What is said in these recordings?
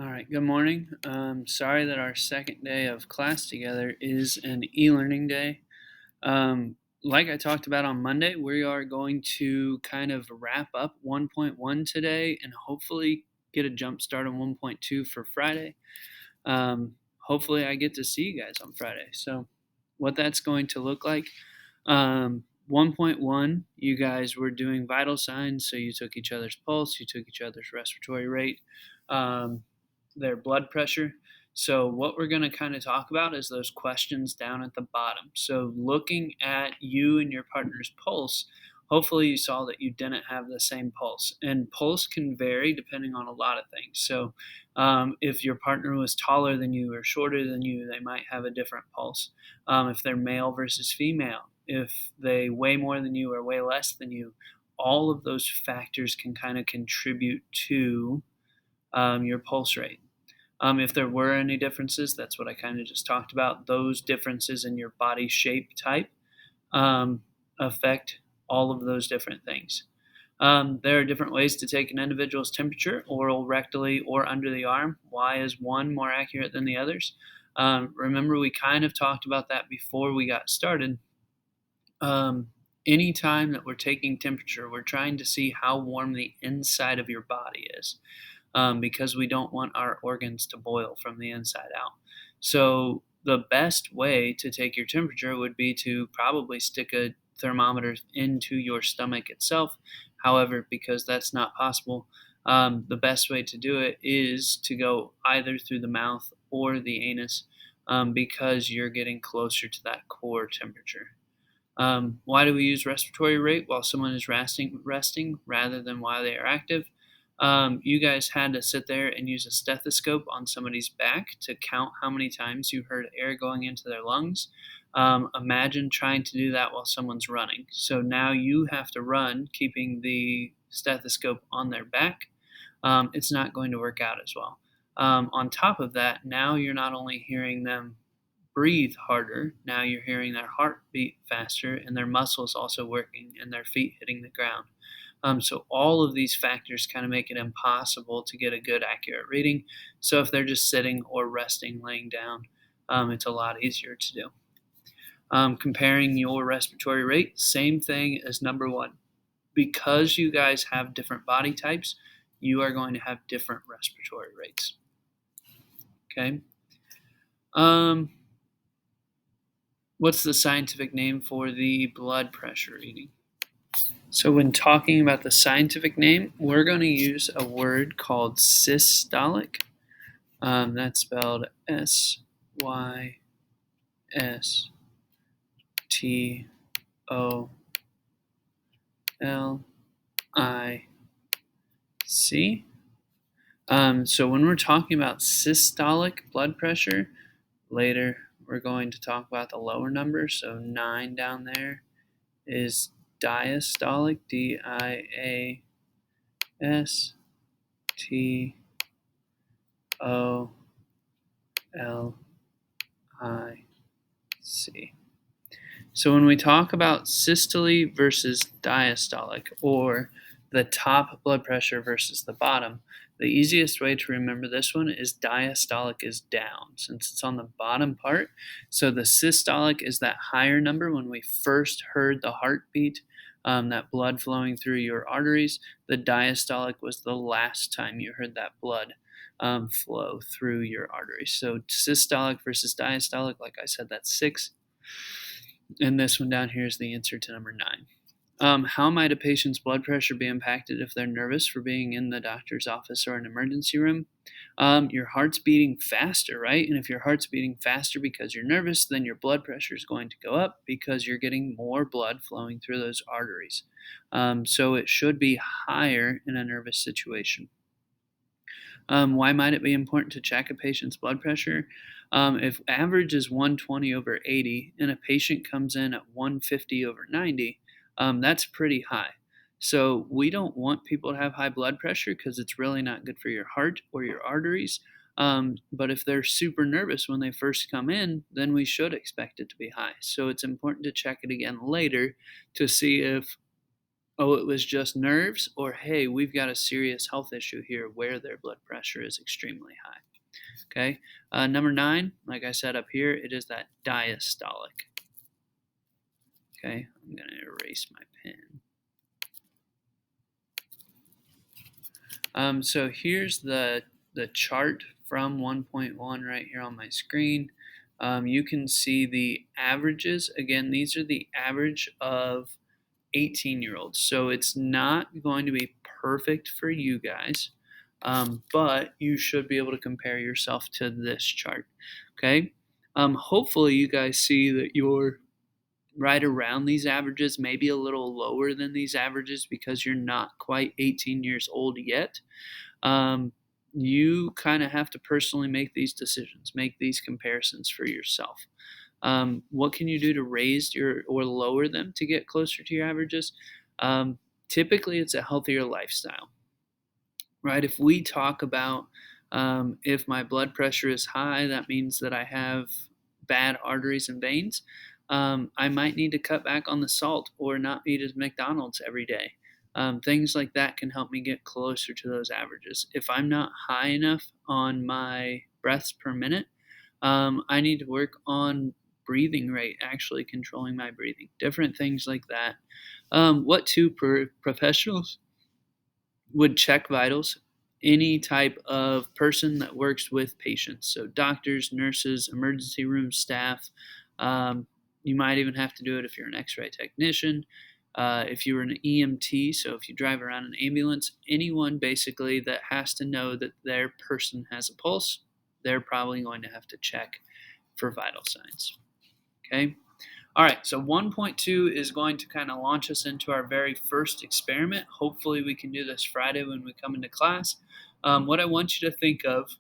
All right, good morning. Sorry that our second day of class together is an e-learning day. Um, like I talked about on Monday, we are going to kind of wrap up 1.1 today and hopefully get a jump start on 1.2 for Friday. Hopefully, I get to see you guys on Friday. So, what that's going to look like 1.1, you guys were doing vital signs. So, you took each other's pulse, you took each other's respiratory rate. Their blood pressure. So, what we're going to kind of talk about is those questions down at the bottom. So, looking at you and your partner's pulse, hopefully you saw that you didn't have the same pulse. And pulse can vary depending on a lot of things. So, if your partner was taller than you or shorter than you, they might have a different pulse. If they're male versus female, if they weigh more than you or weigh less than you, all of those factors can kind of contribute to your pulse rate. If there were any differences, that's what I kind of just talked about. Those differences in your body shape type um, affect all of those different things. There are different ways to take an individual's temperature, oral, rectally, or under the arm. Why is one more accurate than the others? Remember, we kind of talked about that before we got started. Um, Anytime that we're taking temperature, we're trying to see how warm the inside of your body is because we don't want our organs to boil from the inside out. So, the best way to take your temperature would be to probably stick a thermometer into your stomach itself. However, because that's not possible, the best way to do it is to go either through the mouth or the anus because you're getting closer to that core temperature. Why do we use respiratory rate while someone is resting rather than while they are active? You guys had to sit there and use a stethoscope on somebody's back to count how many times you heard air going into their lungs. Imagine trying to do that while someone's running. So now you have to run, keeping the stethoscope on their back. It's not going to work out as well. On top of that, now you're not only hearing them breathe harder, now you're hearing their heart beat faster and their muscles also working and their feet hitting the ground. So all of these factors kind of make it impossible to get a good accurate reading. So if they're just sitting or resting, laying down, it's a lot easier to do. Comparing your respiratory rate, same thing as number one. Because you guys have different body types, you are going to have different respiratory rates. Okay. What's the scientific name for the blood pressure reading? So when talking about the scientific name, we're going to use a word called systolic. That's spelled Systolic. So when we're talking about systolic blood pressure, later we're going to talk about the lower number. So 9 down there is diastolic, Diastolic. So when we talk about systole versus diastolic, or the top blood pressure versus the bottom, the easiest way to remember this one is diastolic is down, since it's on the bottom part. So the systolic is that higher number when we first heard the heartbeat, that blood flowing through your arteries. The diastolic was the last time you heard that blood flow through your arteries. So systolic versus diastolic, like I said, that's 6. And this one down here is the answer to number 9. How might a patient's blood pressure be impacted if they're nervous for being in the doctor's office or an emergency room? Your heart's beating faster, right? And if your heart's beating faster because you're nervous, then your blood pressure is going to go up because you're getting more blood flowing through those arteries. So it should be higher in a nervous situation. Why might it be important to check a patient's blood pressure? If average is 120 over 80 and a patient comes in at 150 over 90, that's pretty high. So we don't want people to have high blood pressure because it's really not good for your heart or your arteries. But if they're super nervous when they first come in, then we should expect it to be high. So it's important to check it again later to see if oh, it was just nerves, or hey, we've got a serious health issue here where their blood pressure is extremely high. Okay. Number 9, like I said up here, it is that diastolic. Okay. I'm going to erase my pen. So here's the chart from 1.1 right here on my screen. You can see the averages. Again, these are the average of 18-year-olds. So it's not going to be perfect for you guys, but you should be able to compare yourself to this chart. Okay. Hopefully you guys see that you're right around these averages, maybe a little lower than these averages because you're not quite 18 years old yet. You kind of have to personally make these decisions, make these comparisons for yourself. What can you do to raise your or lower them to get closer to your averages? Typically, it's a healthier lifestyle, right? If we talk about if my blood pressure is high, that means that I have bad arteries and veins. I might need to cut back on the salt or not eat at McDonald's every day. Things like that can help me get closer to those averages. If I'm not high enough on my breaths per minute, I need to work on breathing rate, actually controlling my breathing, different things like that. What two professionals would check vitals? Any type of person that works with patients, so doctors, nurses, emergency room staff. Um, you might even have to do it if you're an X-ray technician, if you were an EMT, so if you drive around an ambulance, anyone basically that has to know that their person has a pulse, they're probably going to have to check for vital signs. Okay. All right, so 1.2 is going to kind of launch us into our very first experiment. Hopefully we can do this Friday when we come into class. What I want you to think of,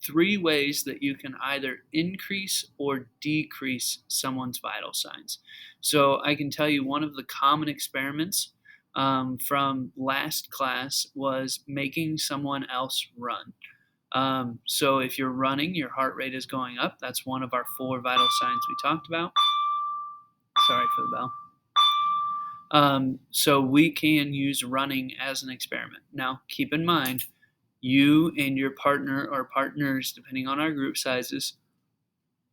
3 ways that you can either increase or decrease someone's vital signs. So I can tell you one of the common experiments from last class was making someone else run. So if you're running, your heart rate is going up. That's one of our 4 vital signs we talked about. Sorry for the bell. So we can use running as an experiment. Now, keep in mind, you and your partner or partners, depending on our group sizes,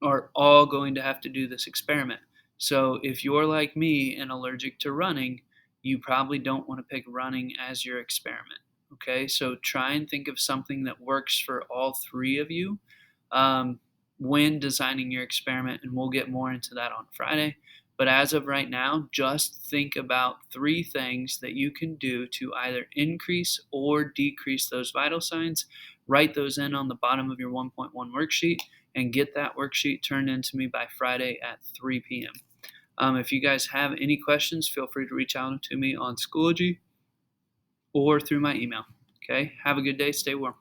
are all going to have to do this experiment. So if you're like me and allergic to running, you probably don't want to pick running as your experiment. Okay, so try and think of something that works for all 3 of you when designing your experiment, and we'll get more into that on Friday. But as of right now, just think about 3 things that you can do to either increase or decrease those vital signs. Write those in on the bottom of your 1.1 worksheet and get that worksheet turned into me by Friday at 3 p.m. If you guys have any questions, feel free to reach out to me on Schoology or through my email. Okay, have a good day. Stay warm.